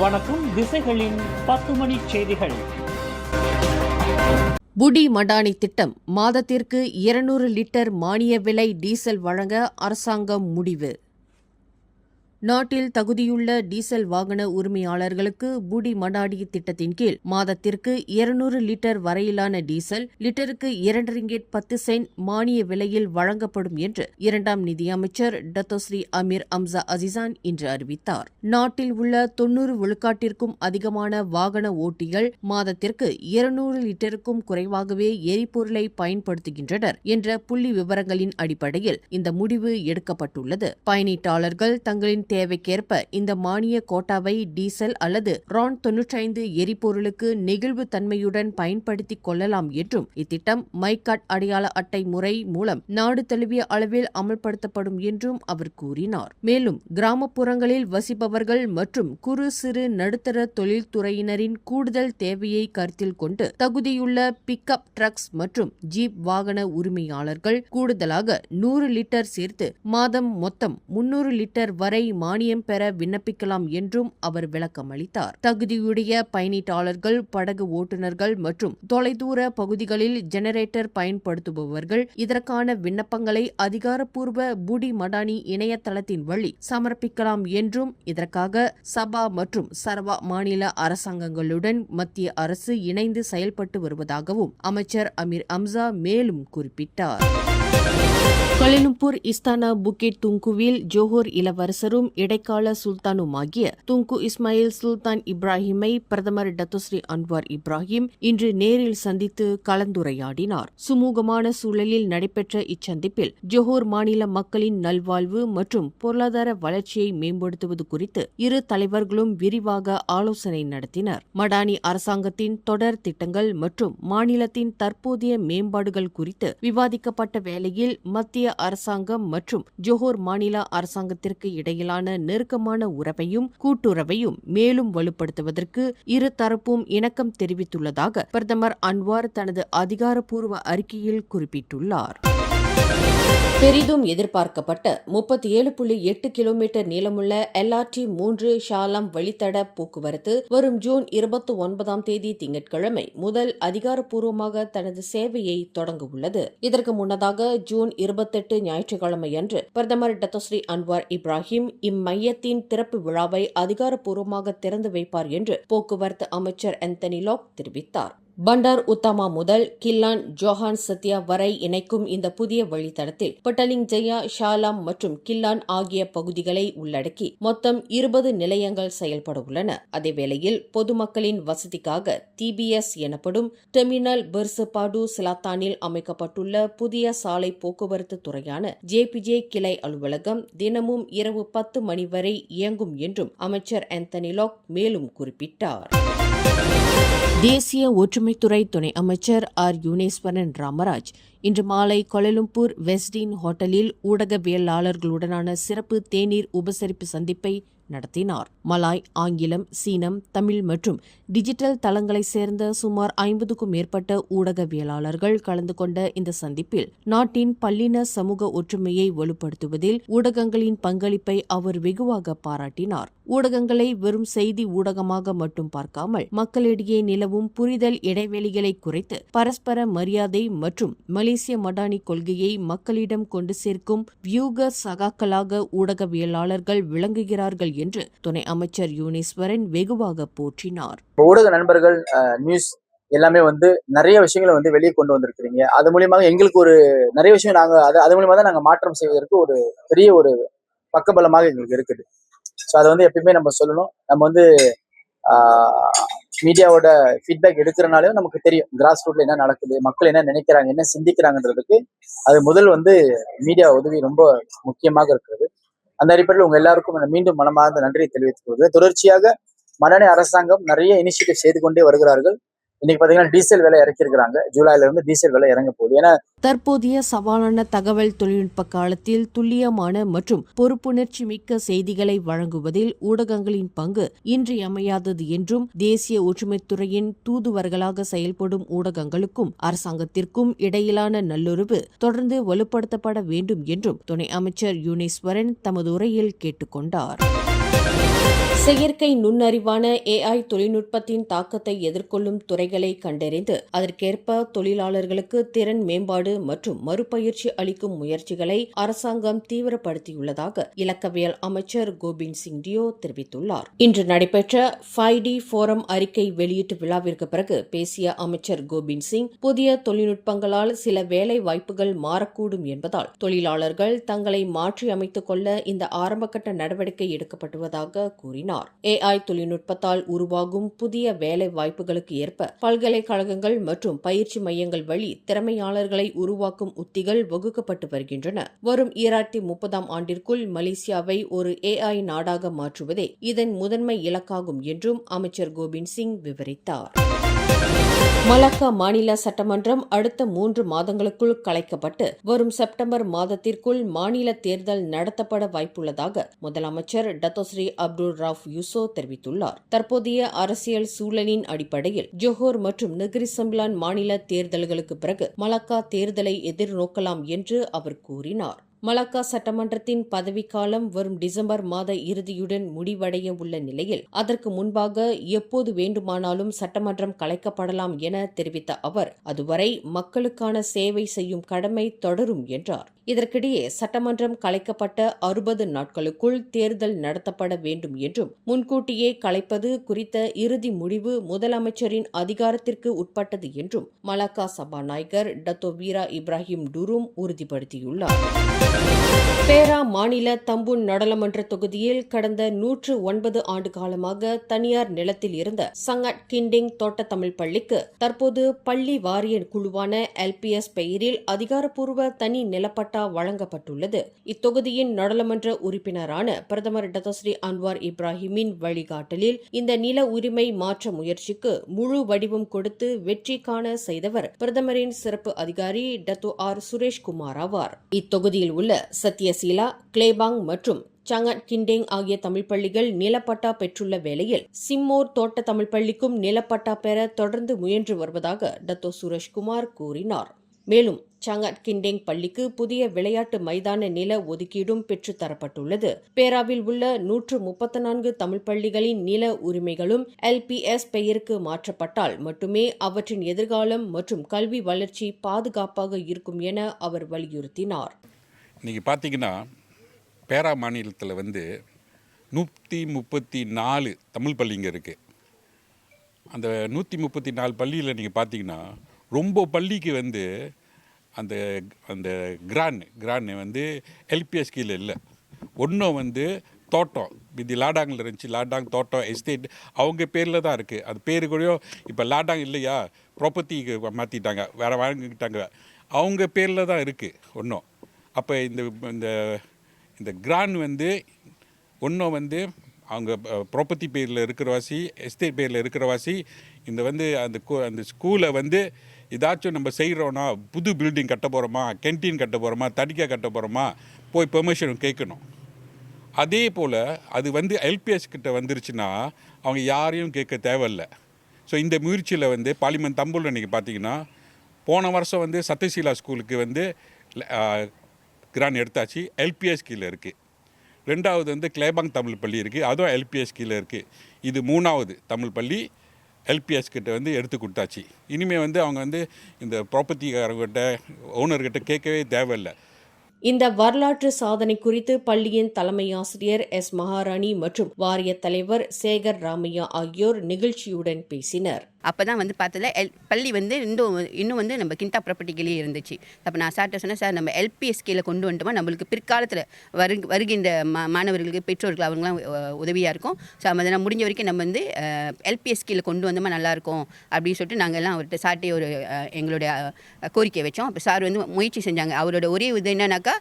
வணக்கம். திசைகளின் 10 மணி செய்திகள். புடி மடானி திட்டம் மாதத்திற்கு 200 லிட்டர் மானிய விலை டீசல் வழங்க அரசாங்கம் முடிவு. நாட்டில் தகுதியுள்ள டீசல் வாகன உரிமையாளர்களுக்கு புடி மடானி திட்டத்தின் கீழ் மாதத்திற்கு 200 லிட்டர் வரையிலான டீசல் லிட்டருக்கு $2.10 மானிய விலையில் வழங்கப்படும் என்று இரண்டாம் நிதியமைச்சர் டத்தோஸ்ரீ அமீர் அம்சா அசிசான் இன்று அறிவித்தார். நாட்டில் உள்ள 90 விழுக்காட்டிற்கும் அதிகமான வாகன ஓட்டிகள் மாதத்திற்கு 200 லிட்டருக்கும் குறைவாகவே எரிபொருளை பயன்படுத்துகின்றனர் என்ற புள்ளி விவரங்களின் அடிப்படையில் இந்த முடிவு எடுக்கப்பட்டுள்ளது. பயணீட்டாளர்கள் தங்களின் தேவைக்கேற்ப இந்த மானிய கோட்டாவை டீசல் அல்லது ரான் 95 எரிபொருளுக்கு நெகிழ்வு தன்மையுடன் பயன்படுத்திக் கொள்ளலாம் என்றும் இத்திட்டம் மைகாட் அடையாள அட்டை முறை மூலம் நாடு தழுவிய அளவில் அமல்படுத்தப்படும் என்றும் அவர் கூறினார். மேலும் கிராமப்புறங்களில் வசிப்பவர்கள் மற்றும் குறு சிறு நடுத்தர தொழில்துறையினரின் கூடுதல் தேவையை கருத்தில் கொண்டு தகுதியுள்ள பிக்அப் ட்ரக்ஸ் மற்றும் ஜீப் வாகன உரிமையாளர்கள் கூடுதலாக 100 லிட்டர் சேர்த்து மாதம் மொத்தம் 300 லிட்டர் வரை மானியம் பெற விண்ணப்பிக்கலாம் என்றும் அவர் விளக்கம் அளித்தார். தகுதியுடைய பயணீட்டாளர்கள், படகு ஓட்டுநர்கள் மற்றும் தொலைதூர பகுதிகளில் ஜெனரேட்டர் பயன்படுத்துபவர்கள் இதற்கான விண்ணப்பங்களை அதிகாரப்பூர்வ புடி மடானி இணையதளத்தின் வழி சமர்ப்பிக்கலாம் என்றும் இதற்காக சபா மற்றும் சரவா மாநில அரசாங்கங்களுடன் மத்திய அரசு இணைந்து செயல்பட்டு வருவதாகவும் அமைச்சர் அமீர் அம்சா மேலும் குறிப்பிட்டார். கோலாலம்பூர் இஸ்தானா புக்கெட் துங்குவில் ஜோஹர் இளவரசரும் இடைக்கால சுல்தானுமாகிய துங்கு இஸ்மாயில் சுல்தான் இப்ராஹிமை பிரதமர் டத்தோஸ்ரீ அன்வார் இப்ராஹிம் இன்று நேரில் சந்தித்து கலந்துரையாடினார். சுமூகமான சூழலில் நடைபெற்ற இச்சந்திப்பில் ஜோஹர் மாநில மக்களின் நல்வாழ்வு மற்றும் பொருளாதார வளர்ச்சியை மேம்படுத்துவது குறித்து இரு தலைவர்களும் விரிவாக ஆலோசனை நடத்தினர். மடானி அரசாங்கத்தின் தொடர் திட்டங்கள் மற்றும் மாநிலத்தின் தற்போதைய மேம்பாடுகள் குறித்து விவாதிக்கப்பட்ட வேளையில் மத்திய அரசாங்கம் மற்றும் ஜோஹர் மாநில அரசாங்கத்திற்கு இடையிலான நெருக்கமான உறவையும் கூட்டுறவையும் மேலும் வலுப்படுத்துவதற்கு இரு தரப்பும் இணக்கம் தெரிவித்துள்ளதாக பிரதமர் அன்வார் தனது அதிகாரப்பூர்வ அறிக்கையில் குறிப்பிட்டுள்ளார். பெரிதும் எதிர்பார்க்கப்பட்ட 37.8 கிலோமீட்டர் நீளமுள்ள LRT 3 ஷாலாம் வழித்தட போக்குவரத்து வரும் ஜூன் 29ஆம் தேதி திங்கட்கிழமை முதல் அதிகாரப்பூர்வமாக தனது சேவையை தொடங்க உள்ளது. இதற்கு முன்னதாக ஜூன் 28 ஞாயிற்றுக்கிழமையன்று பிரதமர் டத்தோஸ்ரீ அன்வார் இப்ராஹிம் இம்மையத்தின் திறப்பு விழாவை அதிகாரப்பூர்வமாக திறந்து வைப்பார் என்று போக்குவரத்து அமைச்சர் ஆந்தனி லாக் தெரிவித்தார். பண்டார் உத்தமா முதல் கில்லான் ஜோஹான் சத்யா வரை இணைக்கும் இந்த புதிய வழித்தடத்தில் பட்டலிங் ஜெயா, ஷாலாம் மற்றும் கில்லான் ஆகிய பகுதிகளை உள்ளடக்கி மொத்தம் 20 நிலையங்கள் செயல்பட உள்ளன. அதேவேளையில் பொதுமக்களின் வசதிக்காக TBS எனப்படும் டெர்மினல் பெர்சபாடு சிலாத்தானில் அமைக்கப்பட்டுள்ள புதிய சாலை போக்குவரத்து துறையான JPJ கிளை அலுவலகம் தினமும் இரவு 10 மணி வரை இயங்கும் என்றும் அமைச்சர் ஆந்தனி லாக் மேலும் குறிப்பிட்டார். தேசிய ஒற்றுமைத்துறை துணை அமைச்சர் யுனேஸ்வரன் ராமராஜ் இன்று மாலை கோலாலம்பூர் வெஸ்டீன் ஹோட்டலில் ஊடகவியலாளர்களுடனான சிறப்பு தேநீர் உபசரிப்பு சந்திப்பை நடத்தினார். மலாய், ஆங்கிலம், சீனம், தமிழ் மற்றும் டிஜிட்டல் தளங்களைச் சேர்ந்த சுமார் 50க்கும் மேற்பட்ட ஊடகவியலாளர்கள் கலந்து கொண்ட இந்த சந்திப்பில் நாட்டின் பல்லின சமூக ஒற்றுமையை வலுப்படுத்துவதில் ஊடகங்களின் பங்களிப்பை அவர் வெகுவாக பாராட்டினார். ஊடகங்களை வெறும் செய்தி ஊடகமாக மட்டும் பார்க்காமல் மக்களிடையே நிலவும் புரிதல் இடைவெளிகளை குறைத்து பரஸ்பர மரியாதை மற்றும் மலேசிய மடானி கொள்கையை மக்களிடம் கொண்டு சேர்க்கும் வியூக சகாக்களாக ஊடகவியலாளர்கள் விளங்குகிறார்கள் என்று துணை அமைச்சர் யுனேஸ்வரன் வெகுவாக போற்றினார். ஊடக நண்பர்கள் நியூஸ் எல்லாமே நிறைய விஷயங்களை வெளியே கொண்டு வந்திருக்கிறீங்க. அது மூலியமாக எங்களுக்கு ஒரு நிறைய விஷயம் அது மூலியமா தான் நாங்க மாற்றம் செய்வதற்கு ஒரு பெரிய ஒரு பக்கபலமாக எங்களுக்கு இருக்குது. ஸோ அதை எப்பயுமே நம்ம சொல்லணும். நம்ம மீடியாவோட ஃபீட்பேக் எடுக்கிறனாலும் நமக்கு தெரியும் கிராஸ் ரூட்ல என்ன நடக்குது, மக்கள் என்ன நினைக்கிறாங்க, என்ன சிந்திக்கிறாங்கன்றதுக்கு அது முதல் மீடியா உதவி ரொம்ப முக்கியமாக இருக்கிறது. அந்த அடிப்படையில் உங்க எல்லாருக்கும் மீண்டும் மனமார்ந்த நன்றியை தெரிவித்துக் கொள்வது. தொடர்ச்சியாக மடானி அரசாங்கம் நிறைய இனிஷியேட்டிவ் செய்து கொண்டே வருகிறார்கள். இன்னைக்கு பாத்தீங்கன்னா டீசல் விலை இறக்கிருக்கிறாங்க. ஜூலைல இருந்து டீசல் விலை இறங்க போகுது. ஏன்னா தற்போதைய சவாலான தகவல் தொழில்நுட்ப காலத்தில் துல்லியமான மற்றும் பொறுப்புணர்ச்சி மிக்க செய்திகளை வழங்குவதில் ஊடகங்களின் பங்கு இன்றியமையாதது என்றும் தேசிய ஒற்றுமைத்துறையின் தூதுவர்களாக செயல்படும் ஊடகங்களுக்கும் அரசாங்கத்திற்கும் இடையிலான நல்லுறவு தொடர்ந்து வலுப்படுத்தப்பட வேண்டும் என்றும் துணை அமைச்சர் யுனேஸ்வரன் தமது உரையில் கேட்டுக்கொண்டார். செயற்கை நுண்ணறிவான AI தொழில்நுட்பத்தின் தாக்கத்தை எதிர்கொள்ளும் துறைகளை கண்டறிந்து அதற்கேற்ப தொழிலாளர்களுக்கு திறன் மேம்பாடு மற்றும் மறுபயிற்சி அளிக்கும் முயற்சிகளை அரசாங்கம் தீவிரப்படுத்தியுள்ளதாக இலக்கவியல் அமைச்சர் கோபிந்த் சிங் டியோ தெரிவித்துள்ளார். இன்று நடைபெற்ற 5D ஃபோரம் அறிக்கை வெளியீட்டு விழாவிற்கு பிறகு பேசிய அமைச்சர் கோபிந்த் சிங், புதிய தொழில்நுட்பங்களால் சில வேலை வாய்ப்புகள் மாறக்கூடும் என்பதால் தொழிலாளர்கள் தங்களை மாற்றி அமைத்துக் கொள்ள இந்த ஆரம்பகட்ட நடவடிக்கை எடுக்கப்பட்டுள்ளதாக கூறினார். AI தொழில்நுட்பத்தால் உருவாகும் புதிய வேலை வாய்ப்புகளுக்கு ஏற்ப பல்கலைக்கழகங்கள் மற்றும் பயிற்சி மையங்கள் வழி திறமையாளர்களை உருவாக்கும் உத்திகள் வகுக்கப்பட்டு வருகின்றன. வரும் 2030ஆம் ஆண்டிற்குள் மலேசியாவை ஒரு AI நாடாக மாற்றுவதே இதன் முதன்மை இலக்காகும் என்றும் அமைச்சர் கோபிந்த் சிங் விவரித்தார். மலாக்கா மாநில சட்டமன்றம் அடுத்த 3 மாதங்களுக்குள் கலைக்கப்பட்டு வரும் செப்டம்பர் மாதத்திற்குள் மாநில தேர்தல் நடத்தப்பட வாய்ப்புள்ளதாக முதலமைச்சர் டத்தோஸ்ரீ அப்துல் ரவுஃப் யூசோ தெரிவித்துள்ளார். தற்போதைய அரசியல் சூழலின் அடிப்படையில் ஜோஹர் மற்றும் நெகிரி செம்பிலான் மாநில தேர்தல்களுக்கு பிறகு மலாக்கா தேர்தலை எதிர்நோக்கலாம் என்று அவர் கூறினார். மலாக்கா சட்டமன்றத்தின் பதவிக்காலம் வரும் டிசம்பர் மாத இறுதியுடன் முடிவடைய உள்ள நிலையில் அதற்கு முன்பாக எப்போது வேண்டுமானாலும் சட்டமன்றம் கலைக்கப்படலாம் என தெரிவித்த அவர், அதுவரை மக்களுக்கான சேவை செய்யும் கடமை தொடரும் என்றார். இதற்கிடையே சட்டமன்றம் கலைக்கப்பட்ட 60 நாட்களுக்குள் தேர்தல் நடத்தப்பட வேண்டும் என்றும் முன்கூட்டியே கலைப்பது குறித்த இறுதி முடிவு முதலமைச்சரின் அதிகாரத்திற்கு உட்பட்டது என்றும் மலாக்கா சபாநாயகர் டத்தோ வீரா இப்ராஹிம் டூரும் உறுதிப்படுத்தியுள்ளார். பேரா மாநில தம்பூன் நாடாளுமன்ற தொகுதியில் கடந்த 109 ஆண்டு காலமாக தனியார் நிலத்தில் இருந்த சங்காட் கிண்டிங் தோட்ட தமிழ் பள்ளிக்கு தற்போது பள்ளி வாரிய குழுவான LPS பெயரில் அதிகாரப்பூர்வ தனி நிலப்பட்டா வழங்கப்பட்டுள்ளது. இத்தொகுதியின் நாடாளுமன்ற உறுப்பினரான பிரதமர் டத்தோஸ்ரீ அன்வார் இப்ராஹிமின் வழிகாட்டலில் இந்த நில உரிமை மாற்ற முயற்சிக்கு முழு வடிவம் கொடுத்து வெற்றி காண செய்தவர் பிரதமரின் சிறப்பு அதிகாரி டத்தோ ஆர் சுரேஷ்குமார் ஆவார். இத்தொகுதியில் உள்ள சத்யசீலா, கிளேபாங் மற்றும் சங்காட் கிண்டேங் ஆகிய தமிழ் பள்ளிகள் நிலப்பட்டா பெற்றுள்ள வேளையில் சிம்மோர் தோட்ட தமிழ் பள்ளிக்கும் நிலப்பட்டா பெற தொடர்ந்து முயன்று வருவதாக டத்தோ சுரேஷ்குமார் கூறினார். மேலும் சங்காட் கிண்டேங் பள்ளிக்கு புதிய விளையாட்டு மைதான நில ஒதுக்கீடும் பெற்றுத் தரப்பட்டுள்ளது. பேராவில் உள்ள 134 தமிழ் பள்ளிகளின் நில உரிமைகளும் LPS பெயருக்கு மாற்றப்பட்டால் மட்டுமே அவற்றின் எதிர்காலம் மற்றும் கல்வி வளர்ச்சி பாதுகாப்பாக இருக்கும் என அவர் வலியுறுத்தினார். இன்றைக்கி பார்த்தீங்கன்னா பேரா மாநிலத்தில் 134 தமிழ் பள்ளிங்க இருக்குது. அந்த 134 பள்ளியில் நீங்கள் பார்த்தீங்கன்னா ரொம்ப பள்ளிக்கு அந்த அந்த கிரான் எல்பிஎஸ் கீழே இல்லை. ஒன்றும் தோட்டம் இது லாடாங்கில் இருந்துச்சு. லாடாங் தோட்டம் எஸ்டேட் அவங்க பேரில் தான் இருக்குது. அது பேரு கூட இப்போ லாடாங் இல்லையா, ப்ராப்பர்ட்டிக்கு மாற்றிட்டாங்க, வேறு வாங்கிக்கிட்டாங்க, அவங்க பேரில் தான் இருக்குது ஒன்றும். அப்போ இந்த இந்த கிரான் ஒன்றும் அவங்க ப்ராப்பர்ட்டி பேரில் இருக்கிறவாசி, எஸ்டேட் பேரில் இருக்கிறவாசி இந்த அந்த ஸ்கூலை ஏதாச்சும் நம்ம செய்கிறோன்னா, புது பில்டிங் கட்ட போகிறோமா, கேன்டீன் கட்ட போகிறோமா, தடிக்கா கட்ட போகிறோமா, போய் பெர்மிஷன் கேட்கணும். அதே போல் அது எல்பிஎஸ் கிட்ட வந்துருச்சுன்னா அவங்க யாரையும் கேட்க தேவையில்லை. ஸோ இந்த முயற்சியில் பார்லிமெண்ட் தம்பூரில் இன்றைக்கி பார்த்தீங்கன்னா போன வருஷம் சத்யசீலா ஸ்கூலுக்கு கிரான் எடுத்தாச்சு, எல்பிஎஸ் கீழே இருக்குது. ரெண்டாவது கிளேபாங் தமிழ் பள்ளி இருக்குது, அதுவும் எல்பிஎஸ் கீழே இருக்குது. இது 3வது தமிழ் பள்ளி எல்பிஎஸ் கிட்ட எடுத்து கொடுத்தாச்சு. இனிமேல் அவங்க இந்த ப்ராப்பர்ட்டிக்காரங்கிட்ட ஓனர்கிட்ட கேட்கவே தேவையில்லை. இந்த வரலாற்று சாதனை குறித்து பள்ளியின் தலைமை ஆசிரியர் S. மகாராணி மற்றும் வாரிய தலைவர் சேகர் ராமையா ஆகியோர் நிகழ்ச்சியுடன் பேசினர். அப்போ தான் பார்த்ததில் பள்ளி இன்னும் நம்ம கிண்டா ப்ராப்பர்ட்டிகளே இருந்துச்சு. அப்போ நான் சார்ட்ட சொன்னேன், சார் நம்ம எல்பிஎஸ் கீழே கொண்டு வந்துட்டோமா நம்மளுக்கு பிற்காலத்தில் வருகின்ற மாணவர்களுக்கு, பெற்றோர்கள் அவங்களாம் உதவியாக இருக்கும். ஸோ அதை முடிஞ்ச வரைக்கும் நம்ம எல்பிஎஸ் கீழே கொண்டு வந்தோமா நல்லாயிருக்கும் அப்படின்னு சொல்லிட்டு நாங்கள் எல்லாம் அவர்கிட்ட சார்ட்டே எங்களுடைய கோரிக்கை வச்சோம். அப்போ சார் முயற்சி செஞ்சாங்க. அவரோட ஒரே இது என்னன்னாக்கா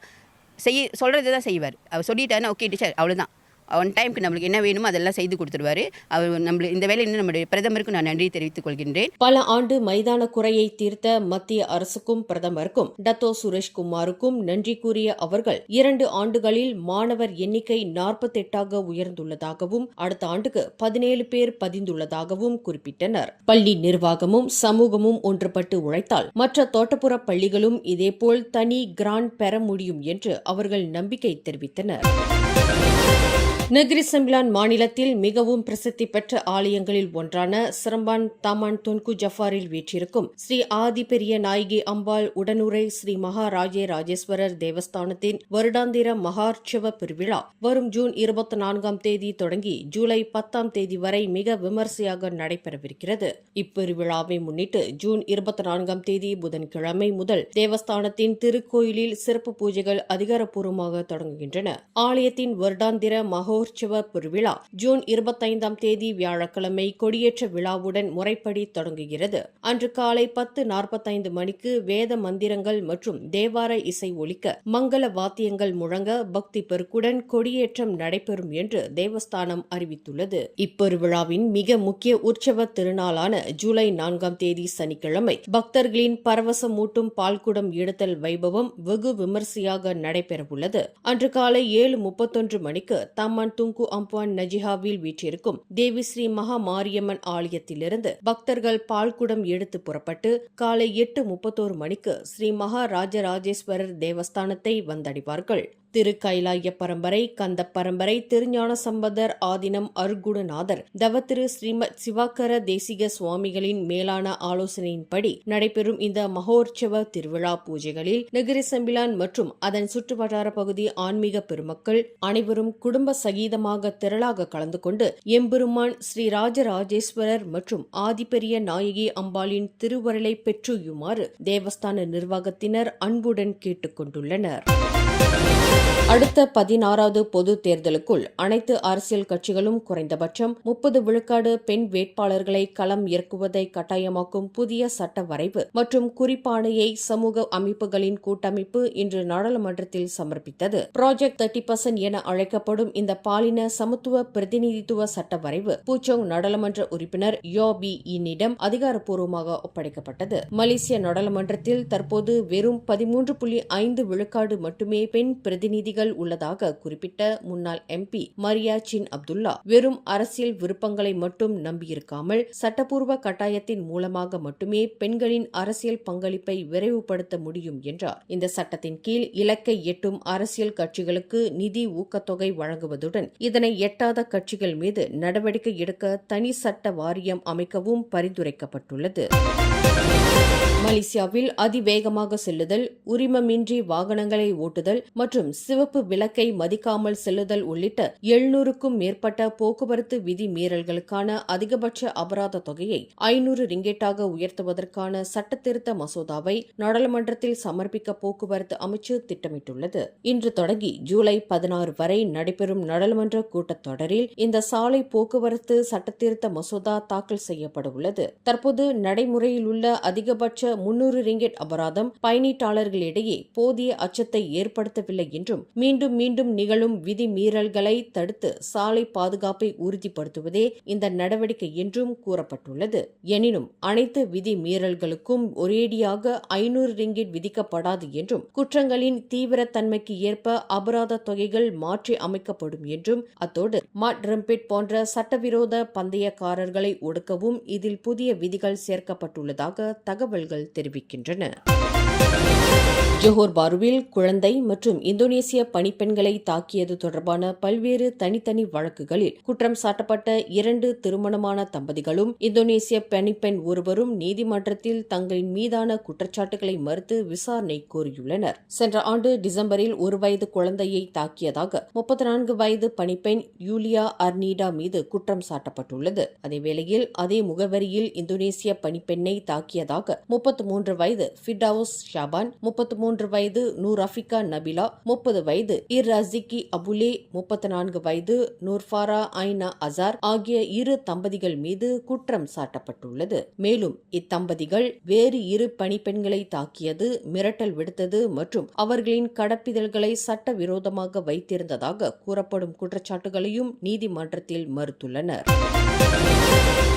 சொல்கிறது தான் செய்வார். அவர் சொல்லிட்டாருன்னா ஓகே டீச்சர் அவ்வளோதான், ஒன் டைமுக்கு நம்மளுக்கு என்ன வேணுமோ அதெல்லாம் செய்து கொடுத்துருவாரு. அவர் நம்மளுக்கு இந்த வேலையில் நம்முடைய பிரதமருக்கு நான் நன்றி தெரிவித்துக் கொள்கின்றேன். பல ஆண்டு மைதான குறையை தீர்த்த மத்திய அரசுக்கும் பிரதமருக்கும் டத்தோ சுரேஷ்குமாருக்கும் நன்றி கூறிய அவர்கள் 2 ஆண்டுகளில் மாணவர் எண்ணிக்கை 48ஆக உயர்ந்துள்ளதாகவும் அடுத்த ஆண்டுக்கு 17 பேர் பதிந்துள்ளதாகவும் குறிப்பிட்டனர். பள்ளி நிர்வாகமும் சமூகமும் ஒன்றுபட்டு உழைத்தால் மற்ற தோட்டப்புற பள்ளிகளும் இதேபோல் தனி கிராண்ட் பெற முடியும் என்று அவர்கள் நம்பிக்கை தெரிவித்தனர். நெகிரி செம்பிலான் மாநிலத்தில் மிகவும் பிரசித்தி பெற்ற ஆலயங்களில் ஒன்றான சிரம்பான் தாமான் தொன்கு ஜஃபாரில் வீற்றிருக்கும் ஸ்ரீ ஆதி பெரிய நாயகி அம்பாள் உடனுரை ஸ்ரீ மகாராஜே ராஜேஸ்வரர் தேவஸ்தானத்தின் வருடாந்திர மகார்ச்சவ பெருவிழா வரும் ஜூன் 24ஆம் தேதி தொடங்கி ஜூலை 10ஆம் தேதி வரை மிக விமரிசையாக நடைபெறவிருக்கிறது. இப்பெருவிழாவை முன்னிட்டு ஜூன் 24ஆம் தேதி புதன்கிழமை முதல் தேவஸ்தானத்தின் திருக்கோயிலில் சிறப்பு பூஜைகள் அதிகாரப்பூர்வமாக தொடங்குகின்றன. ஆலயத்தின் வருடாந்திர மகோற்சவ பெருவிழா ஜூன் 25ஆம் தேதி வியாழக்கிழமை கொடியேற்ற விழாவுடன் முறைப்படி தொடங்குகிறது. அன்று காலை 10:45 மணிக்கு வேத மந்திரங்கள் மற்றும் தேவார இசை ஒலிக்க மங்கள வாத்தியங்கள் முழங்க பக்தி பெருக்குடன் கொடியேற்றம் நடைபெறும் என்று தேவஸ்தானம் அறிவித்துள்ளது. இப்பெருவிழாவின் மிக முக்கிய உற்சவ திருநாளான ஜூலை 4ஆம் தேதி சனிக்கிழமை பக்தர்களின் பரவசமூட்டும் பால்குடம் எடுத்தல் வைபவம் வெகு விமரிசையாக நடைபெறவுள்ளது. அன்று காலை 7:31 மணிக்கு தாமான் துங்கு அம்பான் நஜிஹாவில் வீற்றிருக்கும் தேவி ஸ்ரீ மகா மாரியம்மன் ஆலயத்திலிருந்து பக்தர்கள் பால்குடம் எடுத்து புறப்பட்டு காலை 8:31 மணிக்கு ஸ்ரீ மகா ராஜராஜேஸ்வரர் தேவஸ்தானத்தை வந்தடைவார்கள். திரு கைலாய பரம்பரை, கந்த பரம்பரை, திருஞான சம்பந்தர், ஆதினம் அருட்குணநாதர், தவத்திரு ஸ்ரீமத் சிவாக்கர தேசிக சுவாமிகளின் மேலான ஆலோசனையின்படி நடைபெறும் இந்த மகோற்சவ திருவிழா பூஜைகளில் நெகிரி செம்பிலான் மற்றும் அதன் சுற்றுவட்டார பகுதி ஆன்மீக பெருமக்கள் அனைவரும் குடும்ப சகிதமாக திரளாக கலந்து கொண்டு எம்பெருமான் ஸ்ரீ ராஜராஜேஸ்வரர் மற்றும் ஆதிபெரிய நாயகி அம்பாளின் திருவருளை பெற்றுயுமாறு தேவஸ்தான நிர்வாகத்தினர் அன்புடன் கேட்டுக் கொண்டுள்ளனர். அடுத்த 16வது பொது தேர்தலுக்குள் அனைத்து அரசியல் கட்சிகளும் குறைந்தபட்சம் 30 விழுக்காடு பெண் வேட்பாளர்களை களம் இறக்குவதை கட்டாயமாக்கும் புதிய சட்ட வரைவு மற்றும் குறிப்பாணையை சமூக அமைப்புகளின் கூட்டமைப்பு இன்று நாடாளுமன்றத்தில் சமர்ப்பித்தது. ப்ராஜெக்ட் 30% என அழைக்கப்படும் இந்த பாலின சமத்துவ பிரதிநிதித்துவ சட்ட வரைவு பூச்சோங் நாடாளுமன்ற உறுப்பினர் யோபி இனிடம் அதிகாரப்பூர்வமாக ஒப்படைக்கப்பட்டது. மலேசிய நாடாளுமன்றத்தில் தற்போது வெறும் 13.5 விழுக்காடு மட்டுமே பெண் பிரதிநிதிகள் உள்ளதாக குறிப்பிட்ட முன்னாள் MP மரியா சின் அப்துல்லா வெறும் அரசியல் விருப்பங்களை மட்டும் நம்பியிருக்காமல் சட்டப்பூர்வ கட்டாயத்தின் மூலமாக மட்டுமே பெண்களின் அரசியல் பங்களிப்பை விரைவுபடுத்த முடியும் என்றார். இந்த சட்டத்தின் கீழ் இலக்கை எட்டும் அரசியல் கட்சிகளுக்கு நிதி ஊக்கத்தொகை வழங்குவதுடன் இதனை எட்டாத கட்சிகள் மீது நடவடிக்கை எடுக்க தனி சட்ட வாரியம் அமைக்கவும் பரிந்துரைக்கப்பட்டுள்ளது. மலேசியாவில் அதிவேகமாக செல்லுதல், உரிமமின்றி வாகனங்களை ஓட்டுதல் மற்றும் சிவப்பு விளக்கை மதிக்காமல் செல்லுதல் உள்ளிட்ட 700க்கும் மேற்பட்ட போக்குவரத்து விதி மீறல்களுக்கான அதிகபட்ச அபராத தொகையை 500 ரிங்கெட்டாக உயர்த்துவதற்கான சட்டத்திருத்த மசோதாவை நாடாளுமன்றத்தில் சமர்ப்பிக்க போக்குவரத்து அமைச்சு திட்டமிட்டுள்ளது. இன்று தொடங்கி ஜூலை 16 வரை நடைபெறும் நாடாளுமன்ற கூட்டத்தொடரில் இந்த சாலை போக்குவரத்து சட்டத்திருத்த மசோதா தாக்கல் செய்யப்பட உள்ளது. தற்போது நடைமுறையில் உள்ள அதிகபட்ச 300 ரிங்கெட் அபராதம் பயணீட்டாளர்களிடையே போதிய அச்சத்தை ஏற்படுத்தவில்லை என்றும் மீண்டும் மீண்டும் நிகழும் விதி மீறல்களை தடுத்து சாலை பாதுகாப்பை உறுதிப்படுத்துவதே இந்த நடவடிக்கை என்றும் கூறப்பட்டுள்ளது. எனினும் அனைத்து விதி மீறல்களுக்கும் ஒரேடியாக 500 ரிங்கெட் விதிக்கப்படாது என்றும் குற்றங்களின் தீவிரத்தன்மைக்கு ஏற்ப அபராத தொகைகள் மாற்றி அமைக்கப்படும் என்றும் அத்தோடு மாட் ரம்பிட் போன்ற சட்டவிரோத பந்தயக்காரர்களை ஒடுக்கவும் இதில் புதிய விதிகள் சேர்க்கப்பட்டுள்ளதாக தகவல்கள் தெரிவிக்கின்றன. ஜோஹர் பாருவில் குழந்தை மற்றும் இந்தோனேசிய பணிப்பெண்களை தாக்கியது தொடர்பான பல்வேறு தனித்தனி வழக்குகளில் குற்றம் சாட்டப்பட்ட 2 திருமணமான தம்பதிகளும் இந்தோனேசிய பணிப்பெண் ஒருவரும் நீதிமன்றத்தில் தங்களின் மீதான குற்றச்சாட்டுகளை மறுத்து விசாரணை கோரியுள்ளனர். சென்ற ஆண்டு டிசம்பரில் 1 வயது குழந்தையை தாக்கியதாக 34 வயது பணிப்பெண் யூலியா அர்னீடா மீது குற்றம் சாட்டப்பட்டுள்ளது. அதேவேளையில் அதே முகவரியில் இந்தோனேசிய பணிப்பெண்ணை தாக்கியதாக 33 வயது ஃபிர்டவுஸ் ஷாபான், 33 வயது நூர் அஃபிகா நபிலா, 30 வயது இர்ராசிகி அபுலே, 34 வயது நூர்ஃபாரா ஐனா அசார் ஆகிய 2 தம்பதிகள் மீது குற்றம் சாட்டப்பட்டுள்ளது. மேலும் இத்தம்பதிகள் வேறு 2 பணிப்பெண்களை தாக்கியது, மிரட்டல் விடுத்தது மற்றும் அவர்களின் கடப்பிதழ்களை சட்டவிரோதமாக வைத்திருந்ததாக கூறப்படும் குற்றச்சாட்டுகளையும் நீதிமன்றத்தில் மறுத்துள்ளனர்.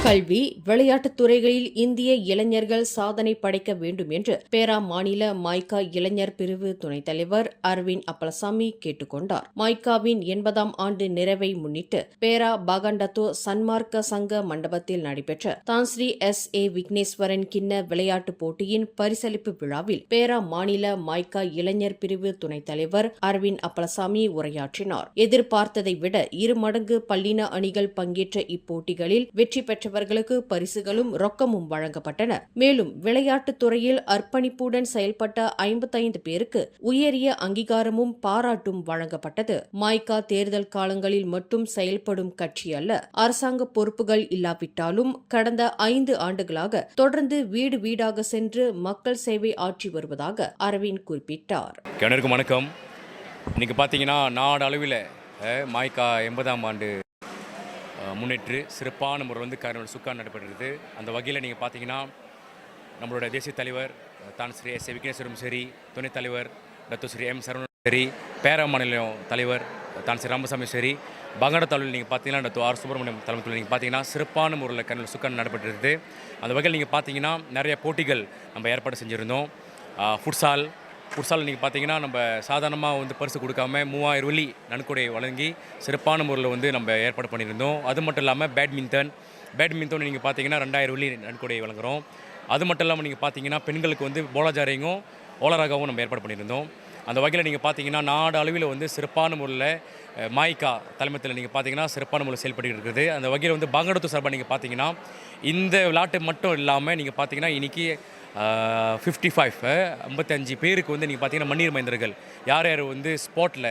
கல்வி, விளையாட்டுத் துறைகளில் இந்திய இளைஞர்கள் சாதனை படைக்க வேண்டும் என்று பேரா மாநில மாய்கா இளைஞர் பிரிவு துணைத் தலைவர் அரவிந்த் அப்பலசாமி கேட்டுக்கொண்டார். மைகாவின் 80ஆம் ஆண்டு நிறைவை முன்னிட்டு பேரா பாகண்டத்தோ சன்மார்க்க சங்க மண்டபத்தில் நடைபெற்ற தான்ஸ்ரீ S.A. விக்னேஸ்வரன் கிண்ண விளையாட்டுப் போட்டியின் பரிசளிப்பு விழாவில் பேரா மாநில மைகா இளைஞர் பிரிவு துணைத் தலைவர் அரவிந்த் அப்பலசாமி உரையாற்றினார். எதிர்பார்த்ததை விட 2 மடங்கு பல்லின அணிகள் பங்கேற்ற இப்போட்டிகளில் வெற்றி பெற்றவர்களுக்கு பரிசுகளும் ரொக்கமும் வழங்கப்பட்டன. மேலும் விளையாட்டுத் துறையில் அர்ப்பணிப்புடன் செயல்பட்ட 55 பேருக்கு உயரிய அங்கீகாரமும் பாராட்டும் வழங்கப்பட்டது. மைகா தேர்தல் காலங்களில் மட்டும் செயல்படும் கட்சி அல்ல. அரசாங்க பொறுப்புகள் இல்லாவிட்டாலும் கடந்த 5 ஆண்டுகளாக தொடர்ந்து வீடு வீடாக சென்று மக்கள் சேவை ஆற்றி வருவதாக அரவிந்த் குறிப்பிட்டார். வணக்கம். இன்னைக்கு பார்த்தீங்கன்னா நாடு அளவில் மைகா 80ஆம் ஆண்டு முன்னேற்று சிறப்பான முறை காரணம் சுக்கான் நடைபெறுகிறது. அந்த வகையில் நீங்கள் பார்த்தீங்கன்னா நம்மளோட தேசிய தலைவர் தான் ஸ்ரீ S.A. விக்னேஸ்வரம் சரி, துணைத் தலைவர் டாக்டர் ஸ்ரீ M. சரவணன் சரி, பேரா மாநில தலைவர் தான் ஸ்ரீ ராமசாமி சரி, பங்கட தலைவில் நீங்கள் பார்த்தீங்கன்னா டாக்டர் R. சுப்பிரமணியம் தலைமையில் நீங்கள் பார்த்தீங்கன்னா சிறப்பான முறையில் கர்னல் சுக்கான் நடைபெற்றது. அந்த வகையில் நீங்கள் பார்த்தீங்கன்னா நிறைய போட்டிகள் நம்ம ஏற்பாடு செஞ்சுருந்தோம். ஃபுட்சால் நீங்கள் பார்த்தீங்கன்னா நம்ம சாதாரணமாக பரிசு கொடுக்காம 3000 வெள்ளி நன்கொடை வழங்கி சிறப்பான முறையில் நம்ம ஏற்பாடு பண்ணியிருந்தோம். அது மட்டும் இல்லாமல் பேட்மிண்டன் நீங்கள் பார்த்தீங்கன்னா 2000 வெள்ளி நன்கொடை வழங்குகிறோம். அது மட்டும் இல்லாமல் நீங்கள் பார்த்தீங்கன்னா பெண்களுக்கு போலாஜாரியும் ஓலராகவும் நம்ம ஏற்பாடு பண்ணியிருந்தோம். அந்த வகையில் நீங்கள் பார்த்தீங்கன்னா நாடு அளவில் சிறப்பான முறையில் மைகா தலைமையில் நீங்கள் பார்த்தீங்கன்னா சிறப்பான முறையில் செயல்பட்டு இருக்குது. அந்த வகையில் பாங்கடத்து சார்பாக நீங்கள் பார்த்தீங்கன்னா இந்த விளையாட்டு மட்டும் இல்லாமல் நீங்கள் பார்த்தீங்கன்னா இன்றைக்கி 55 பேருக்கு நீங்கள் பார்த்தீங்கன்னா மண்ணீர் மைந்தர்கள் யார் ஸ்போர்ட்டில்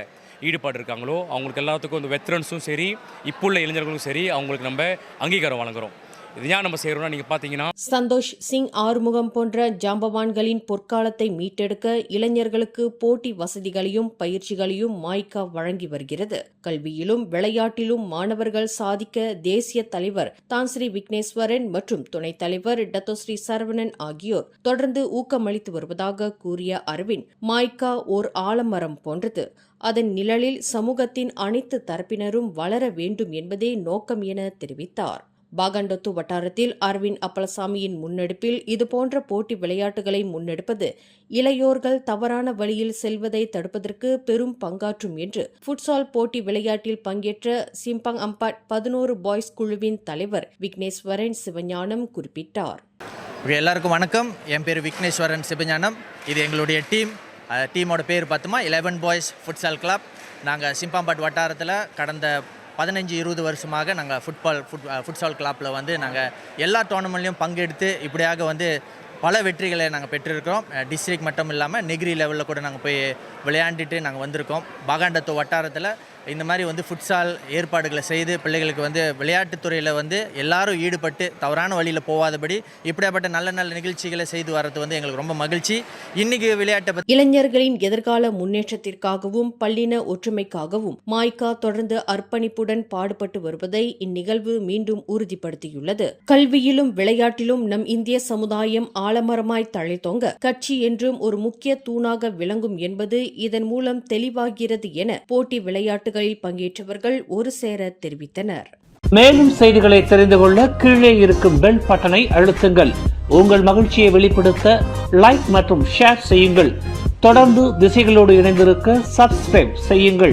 ஈடுபாடு இருக்காங்களோ அவங்களுக்கு எல்லாத்துக்கும் வெத்ரன்ஸும் சரி, இப்போ உள்ள இளைஞர்களும் சரி, அவங்களுக்கு நம்ம அங்கீகாரம் வழங்குகிறோம். இது ஏன் நம்ம செய்கிறோம்னா நீங்கள் பார்த்தீங்கன்னா சந்தோஷ் சிங் ஆறுமுகம் போன்ற ஜாம்பவான்களின் பொற்காலத்தை மீட்டெடுக்க இளைஞர்களுக்கு போட்டி வசதிகளையும் பயிற்சிகளையும் மைகா வழங்கி வருகிறது. கல்வியிலும் விளையாட்டிலும் மாணவர்கள் சாதிக்க தேசிய தலைவர் தான் ஸ்ரீ விக்னேஸ்வரன் மற்றும் துணைத் தலைவர் டாக்டர் ஸ்ரீ சரவணன் ஆகியோர் தொடர்ந்து ஊக்கமளித்து வருவதாக கூறிய அரவிந்த், மைகா ஓர் ஆலமரம் போன்றது. அதன் நிழலில் சமூகத்தின் அனைத்து தரப்பினரும் வளர வேண்டும் என்பதே நோக்கம் என தெரிவித்தார். பாகண்டத்து வட்டாரத்தில் அரவிந்த் அப்பலசாமியின் முன்னெடுப்பில் இதுபோன்ற போட்டி விளையாட்டுகளை முன்னெடுப்பது இளையோர்கள் தவறான வழியில் செல்வதை தடுப்பதற்கு பெரும் பங்காற்றும் என்று ஃபுட்சால் போட்டி விளையாட்டில் பங்கேற்ற சிம்பங் அம்பாட் 11 பாய்ஸ் குழுவின் தலைவர் விக்னேஸ்வரன் சிவஞானம் குறிப்பிட்டார். எல்லாருக்கும் வணக்கம். என் பேர் விக்னேஸ்வரன் சிவஞானம். இது எங்களுடைய டீமோட பேர் பார்த்தோமா 11 பாய்ஸ் ஃபுட்சால் கிளப். நாங்கள் சிம்பாம்பாட் வட்டாரத்தில் கடந்த 15-20 வருஷமாக நாங்கள் ஃபுட்சால் கிளப்பில் நாங்கள் எல்லா டோர்னமெண்ட்லையும் பங்கெடுத்து இப்படியாக பல வெற்றிகளை நாங்கள் பெற்றிருக்கிறோம். டிஸ்ட்ரிக்ட் மட்டும் இல்லாமல் நெகிரி லெவலில் கூட நாங்கள் போய் விளையாண்டுட்டு நாங்கள் வந்திருக்கோம். பாகாண்டத்து வட்டாரத்தில் இந்த மாதிரி ஃபுட்சால் ஏற்பாடுகளை செய்து பிள்ளைகளுக்கு விளையாட்டுத் துறையில் எல்லாரும் ஈடுபட்டு தவறான வழியில் போகாதபடி இப்படியாப்பட்ட நல்ல நல்ல நிகழ்ச்சிகளை செய்து வர்றது எங்களுக்கு ரொம்ப மகிழ்ச்சி. இன்னைக்கு விளையாட்டை இளைஞர்களின் எதிர்கால முன்னேற்றத்திற்காகவும் பல்லின ஒற்றுமைக்காகவும் மைகா தொடர்ந்து அர்ப்பணிப்புடன் பாடுபட்டு வருவதை இந்நிகழ்வு மீண்டும் உறுதிப்படுத்தியுள்ளது. கல்வியிலும் விளையாட்டிலும் நம் இந்திய சமுதாயம் ஆலமரமாய் தழைத்தோங்க கட்சி என்றும் ஒரு முக்கிய தூணாக விளங்கும் என்பது இதன் மூலம் தெளிவாகிறது என போட்டி விளையாட்டுகளில் பங்கேற்றவர்கள் ஒரு சேர தெரிவித்தனர். மேலும் செய்திகளை தெரிந்து கொள்ள கீழே இருக்கும் பெல் பட்டனை அழுத்துங்கள். உங்கள் மகிழ்ச்சியை வெளிப்படுத்த லைக் மற்றும் ஷேர் செய்யுங்கள். தொடர்ந்து திசைகளோடு இணைந்திருக்க சப்ஸ்கிரைப் செய்யுங்கள்.